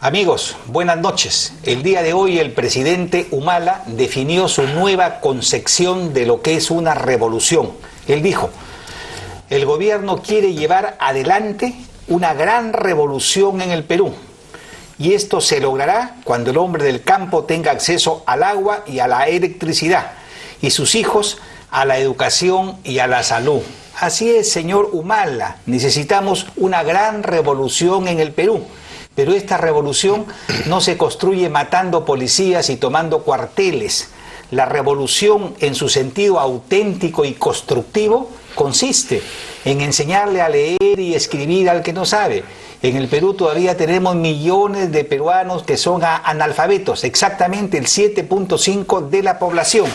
Amigos, buenas noches. El día de hoy el presidente Humala definió su nueva concepción de lo que es una revolución. Él dijo, el gobierno quiere llevar adelante una gran revolución en el Perú. Y esto se logrará cuando el hombre del campo tenga acceso al agua y a la electricidad, y sus hijos a la educación y a la salud. Así es, señor Humala, necesitamos una gran revolución en el Perú. Pero esta revolución no se construye matando policías y tomando cuarteles. La revolución, en su sentido auténtico y constructivo, consiste en enseñarle a leer y escribir al que no sabe. En el Perú todavía tenemos millones de peruanos que son analfabetos, exactamente el 7.5% de la población.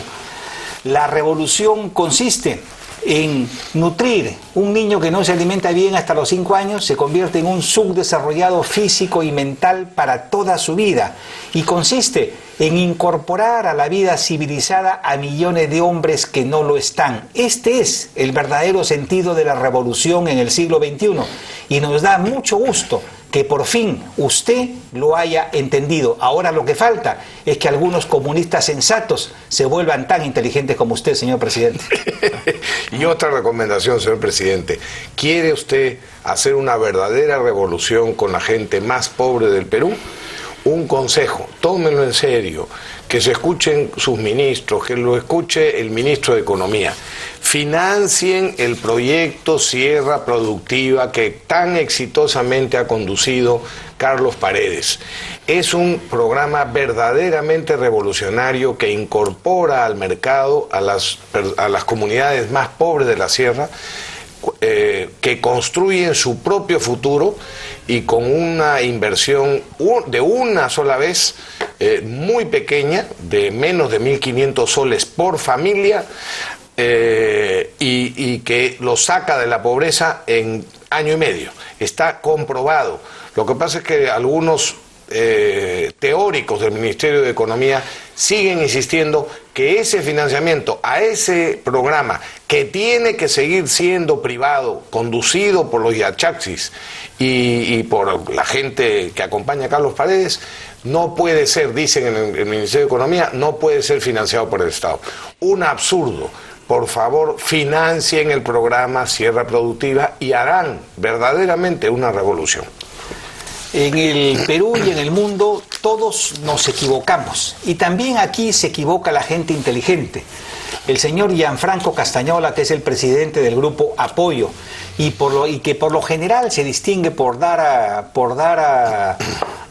La revolución consiste en nutrir. Un niño que no se alimenta bien hasta los 5 años se convierte en un subdesarrollado físico y mental para toda su vida, y consiste en incorporar a la vida civilizada a millones de hombres que no lo están. Este es el verdadero sentido de la revolución en el siglo XXI, y nos da mucho gusto que por fin usted lo haya entendido. Ahora lo que falta es que algunos comunistas sensatos se vuelvan tan inteligentes como usted, señor presidente. Y otra recomendación, señor presidente. ¿Quiere usted hacer una verdadera revolución con la gente más pobre del Perú? Un consejo, tómenlo en serio, que se escuchen sus ministros, que lo escuche el ministro de Economía. Financien el proyecto Sierra Productiva que tan exitosamente ha conducido Carlos Paredes. Es un programa verdaderamente revolucionario que incorpora al mercado a las comunidades más pobres de la sierra, que construyen su propio futuro y con una inversión de una sola vez muy pequeña, de menos de 1.500 soles por familia, y que lo saca de la pobreza en año y medio. Está comprobado. Lo que pasa es que algunos teóricos del Ministerio de Economía siguen insistiendo que ese financiamiento a ese programa, que tiene que seguir siendo privado, conducido por los yachaxis y por la gente que acompaña a Carlos Paredes, no puede ser, dicen en el Ministerio de Economía, no puede ser financiado por el Estado. Un absurdo. Por favor, financien el programa Sierra Productiva y harán verdaderamente una revolución. En el Perú y en el mundo todos nos equivocamos, y también aquí se equivoca la gente inteligente. El señor Gianfranco Castañola, que es el presidente del grupo Apoyo, y que por lo general se distingue por dar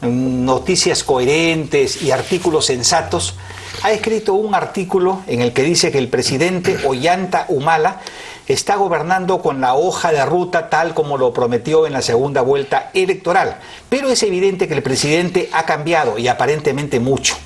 noticias coherentes y artículos sensatos, ha escrito un artículo en el que dice que el presidente Ollanta Humala está gobernando con la hoja de ruta tal como lo prometió en la segunda vuelta electoral. Pero es evidente que el presidente ha cambiado, y aparentemente mucho.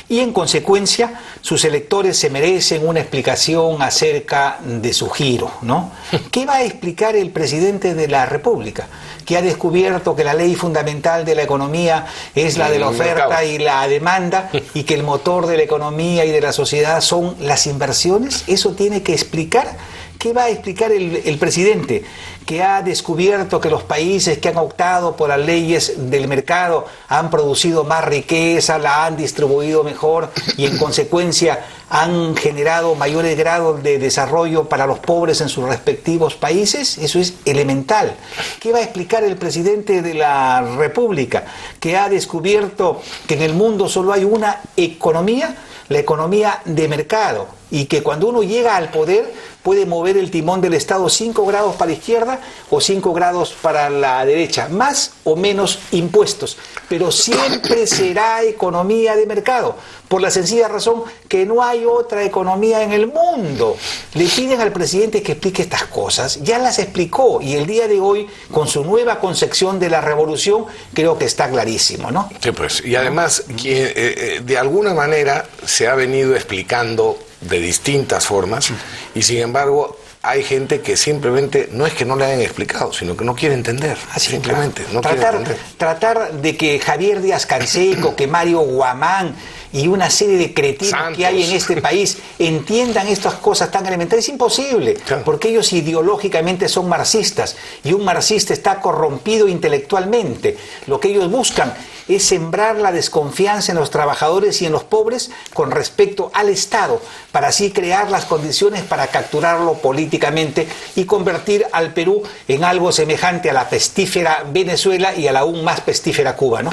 Y en consecuencia, sus electores se merecen una explicación acerca de su giro, ¿no? ¿Qué va a explicar el presidente de la República, que ha descubierto que la ley fundamental de la economía es la de la oferta y la demanda, y que el motor de la economía y de la sociedad son las inversiones? Eso tiene que explicar. ¿Qué va a explicar el presidente, que ha descubierto que los países que han optado por las leyes del mercado han producido más riqueza, la han distribuido mejor y en consecuencia han generado mayores grados de desarrollo para los pobres en sus respectivos países? Eso es elemental. ¿Qué va a explicar el presidente de la República, que ha descubierto que en el mundo solo hay una economía, la economía de mercado, y que cuando uno llega al poder puede mover el timón del Estado 5 grados para la izquierda o 5 grados para la derecha, más o menos impuestos, pero siempre será economía de mercado, por la sencilla razón que no hay otra economía en el mundo? Le piden al presidente que explique estas cosas, ya las explicó, y el día de hoy, con su nueva concepción de la revolución, creo que está clarísimo, ¿no? Sí, pues, y además, de alguna manera se ha venido explicando de distintas formas, y sin embargo hay gente que simplemente no es que no le hayan explicado, sino que no quiere entender. Simplemente no quiere entender. Tratar de que Javier Díaz-Canseco, que Mario Guamán y una serie de cretinos Santos, que hay en este país entiendan estas cosas tan elementales es imposible, claro, porque ellos ideológicamente son marxistas, y un marxista está corrompido intelectualmente. Lo que ellos buscan es sembrar la desconfianza en los trabajadores y en los pobres con respecto al Estado, para así crear las condiciones para capturarlo políticamente y convertir al Perú en algo semejante a la pestífera Venezuela y a la aún más pestífera Cuba, ¿no?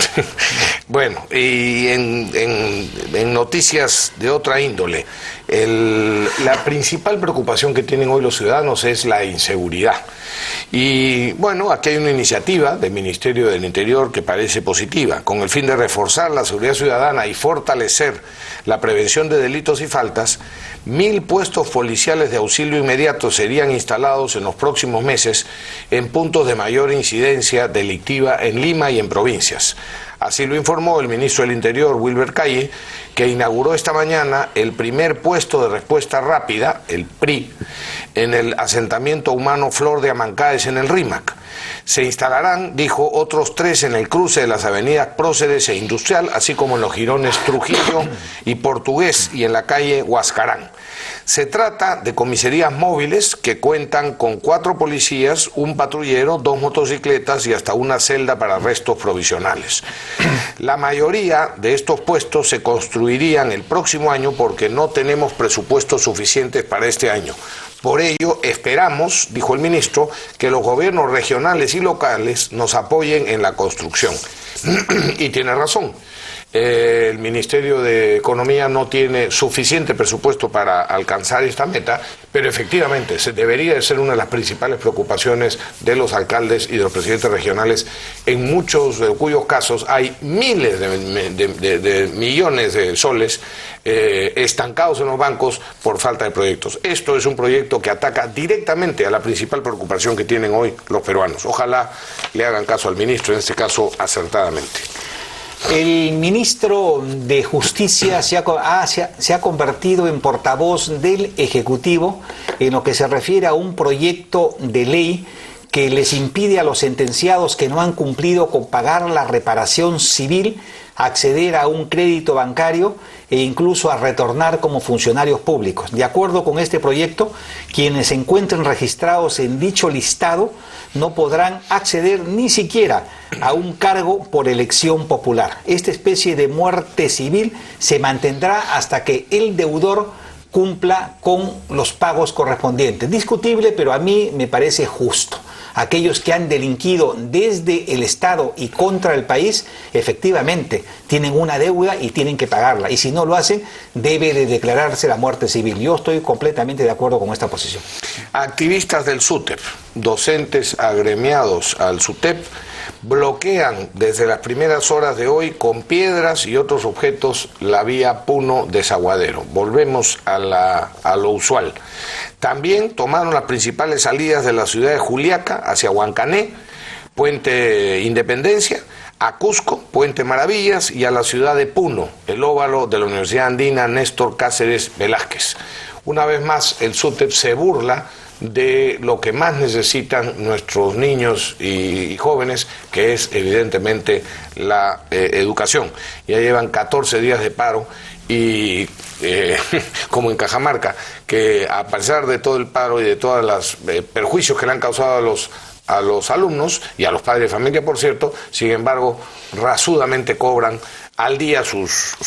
Bueno, y en noticias de otra índole, la principal preocupación que tienen hoy los ciudadanos es la inseguridad. Y bueno, aquí hay una iniciativa del Ministerio del Interior que parece positiva, con el fin de reforzar la seguridad ciudadana y fortalecer la prevención de delitos y faltas. 1000 puestos policiales de auxilio inmediato serían instalados en los próximos meses en puntos de mayor incidencia delictiva en Lima y en provincias. Así lo informó el ministro del Interior, Wilber Calle, que inauguró esta mañana el primer puesto de respuesta rápida, el PRI, en el asentamiento humano Flor de Amancaes en el Rímac. Se instalarán, dijo, otros 3 en el cruce de las avenidas Próceres e Industrial, así como en los jirones Trujillo y Portugués y en la calle Huascarán. Se trata de comisarías móviles que cuentan con 4 policías, un patrullero, 2 motocicletas y hasta una celda para arrestos provisionales. La mayoría de estos puestos se construirían el próximo año porque no tenemos presupuestos suficientes para este año. Por ello, esperamos, dijo el ministro, que los gobiernos regionales y locales nos apoyen en la construcción. Y tiene razón. El Ministerio de Economía no tiene suficiente presupuesto para alcanzar esta meta, pero efectivamente debería de ser una de las principales preocupaciones de los alcaldes y de los presidentes regionales, en muchos de cuyos casos hay miles de millones de soles estancados en los bancos por falta de proyectos. Esto es un proyecto que ataca directamente a la principal preocupación que tienen hoy los peruanos. Ojalá le hagan caso al ministro, en este caso acertadamente. El ministro de Justicia se ha convertido en portavoz del Ejecutivo en lo que se refiere a un proyecto de ley que les impide a los sentenciados que no han cumplido con pagar la reparación civil acceder a un crédito bancario e incluso a retornar como funcionarios públicos. De acuerdo con este proyecto, quienes se encuentren registrados en dicho listado no podrán acceder ni siquiera a un cargo por elección popular. Esta especie de muerte civil se mantendrá hasta que el deudor cumpla con los pagos correspondientes. Discutible, pero a mí me parece justo. Aquellos que han delinquido desde el Estado y contra el país, efectivamente, tienen una deuda y tienen que pagarla. Y si no lo hacen, debe de declararse la muerte civil. Yo estoy completamente de acuerdo con esta posición. Activistas del SUTEP, docentes agremiados al SUTEP, bloquean desde las primeras horas de hoy con piedras y otros objetos la vía Puno-Desaguadero. Volvemos a lo usual. También tomaron las principales salidas de la ciudad de Juliaca hacia Huancané, Puente Independencia, a Cusco, Puente Maravillas, y a la ciudad de Puno, el óvalo de la Universidad Andina Néstor Cáceres Velázquez. Una vez más, el SUTEP se burla de lo que más necesitan nuestros niños y jóvenes, que es evidentemente la educación. Ya llevan 14 días de paro y como en Cajamarca, que a pesar de todo el paro y de todos los perjuicios que le han causado a los alumnos y a los padres de familia, por cierto, sin embargo, rasudamente cobran al día sus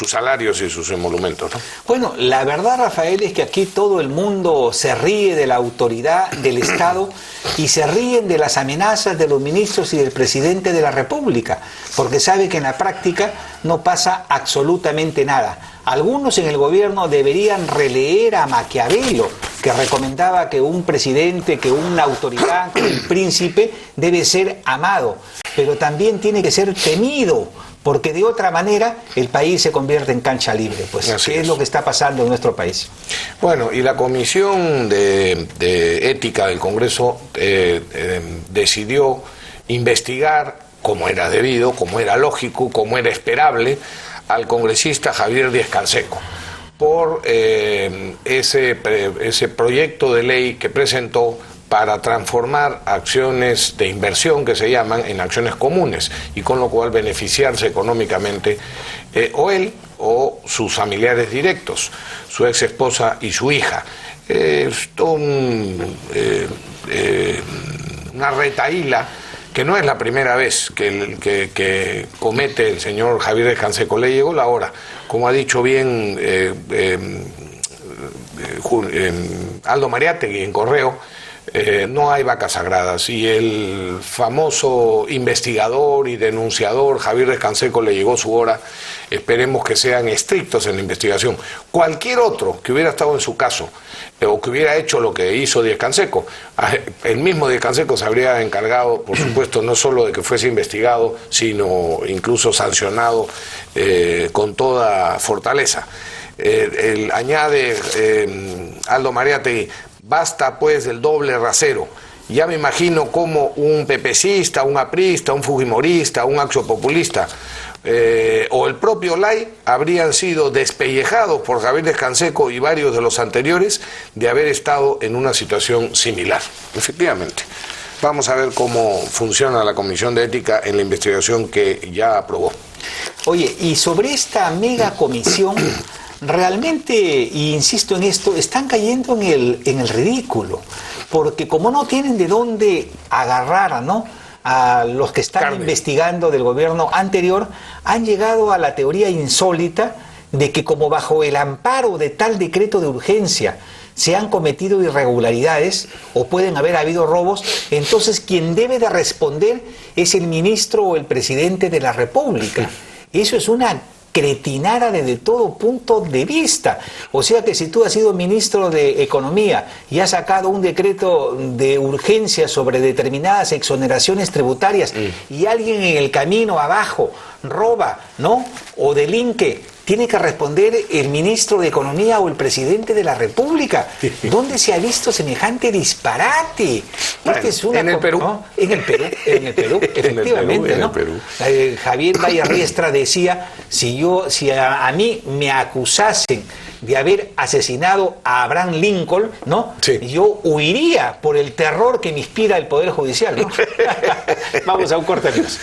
salarios y sus emolumentos, ¿no? Bueno, la verdad, Rafael, es que aquí todo el mundo se ríe de la autoridad del Estado y se ríen de las amenazas de los ministros y del presidente de la República, porque sabe que en la práctica no pasa absolutamente nada. Algunos en el gobierno deberían releer a Maquiavelo, que recomendaba que un presidente, que una autoridad, que el príncipe debe ser amado, pero también tiene que ser temido, porque de otra manera el país se convierte en cancha libre. Pues, ¿qué es lo que está pasando en nuestro país? Bueno, y la Comisión de Ética del Congreso decidió investigar, como era debido, como era lógico, como era esperable, al congresista Javier Díaz-Canseco por ese proyecto de ley que presentó para transformar acciones de inversión, que se llaman, en acciones comunes, y con lo cual beneficiarse económicamente o él o sus familiares directos, su ex esposa y su hija. Es una retahíla que no es la primera vez que comete el señor Javier Díaz Canseco. Le llegó la hora, como ha dicho bien Aldo Mariátegui en Correo. No hay vacas sagradas, y el famoso investigador y denunciador Javier Díaz Canseco le llegó su hora. Esperemos que sean estrictos en la investigación. Cualquier otro que hubiera estado en su caso o que hubiera hecho lo que hizo Díaz Canseco, el mismo Díaz Canseco se habría encargado, por supuesto, no solo de que fuese investigado, sino incluso sancionado con toda fortaleza. Añade Aldo Mariátegui: basta pues del doble rasero. Ya me imagino como un pepecista, un aprista, un fujimorista, un axopopulista o el propio Lay habrían sido despellejados por Javier Díaz Canseco y varios de los anteriores de haber estado en una situación similar. Efectivamente. Vamos a ver cómo funciona la Comisión de Ética en la investigación que ya aprobó. Oye, y sobre esta mega comisión, realmente, y insisto en esto, están cayendo en el ridículo, porque como no tienen de dónde agarrar, ¿no?, a los que están investigando del gobierno anterior, han llegado a la teoría insólita de que, como bajo el amparo de tal decreto de urgencia se han cometido irregularidades o pueden haber habido robos, entonces quien debe de responder es el ministro o el presidente de la República. Eso es una cretinara desde todo punto de vista. O sea que si tú has sido ministro de Economía y has sacado un decreto de urgencia sobre determinadas exoneraciones tributarias y alguien en el camino abajo roba, ¿no?, o delinque, tiene que responder el ministro de Economía o el presidente de la República. ¿Dónde se ha visto semejante disparate? Bueno, es una en el Perú. ¿no? En el Perú, efectivamente, ¿no? Javier Valle Riestra decía, si a mí me acusasen de haber asesinado a Abraham Lincoln, ¿no?, sí, yo huiría por el terror que me inspira el Poder Judicial, ¿no? Vamos a un corte, amigos.